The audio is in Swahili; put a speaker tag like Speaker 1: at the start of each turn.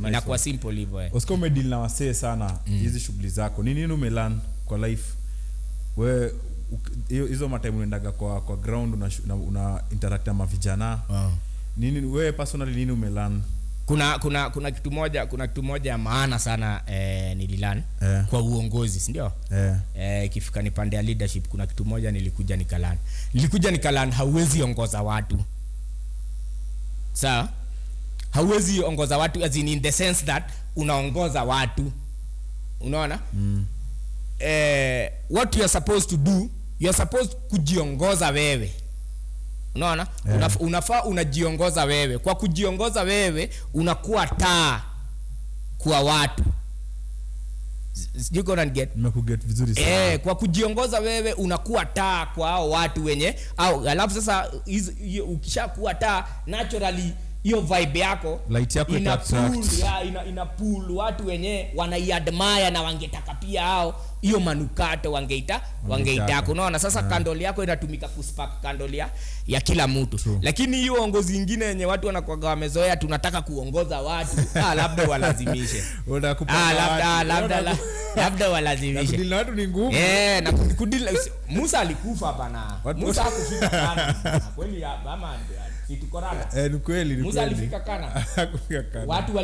Speaker 1: one.
Speaker 2: Inakuwa simple hivyo
Speaker 1: Oscar umedeal na wasee sana hizi shughuli zako. Nini umelearn kwa life? Wewe hizo matime unaendaga kwa ground una interact na vijana. Nini wewe personally nini umelearn?
Speaker 2: Kuna kitu moja ya maana sana nililearn kwa uongozi, si ndio? Ikifika ni pande ya leadership, kuna kitu moja nilikuja nikalearn hauwezi ongoza watu. Sawa? Hauwezi ongoza watu as in the sense that unaongoza watu. Unaona? What you are supposed to do, you are supposed kujiongoza wewe. Unaona? Unafaa unajiongoza wewe. Kwa kujiongoza wewe unakuwa taa kwa watu. You gonna get?
Speaker 1: Nimekuget vizuri sana.
Speaker 2: Kwa kujiongoza wewe unakuwa taa kwa hao watu wenye au alafu sasa ukishakuwa taa naturally hiyo vibe yako
Speaker 1: light yako
Speaker 2: ina pull watu wenye wanaiadmire na wangetaka pia hao hiyo manukato wangeitaka. Unaona sasa kandoli yako inatumika kuspark kandoli ya kila mtu. Lakini hiyo uongozi nyingine yenye watu wanakuwa wamezoea tunataka kuongoza watu labda walazimishe. Labda walazimishe.
Speaker 1: Kudili watu ni ngumu.
Speaker 2: Na kudili Musa alikufa bana. Musa hakufika kana. Kweli mama ndio. Situkorana.
Speaker 1: Ni kweli.
Speaker 2: Musa alifika kana.
Speaker 1: Hakufika kana.
Speaker 2: Watu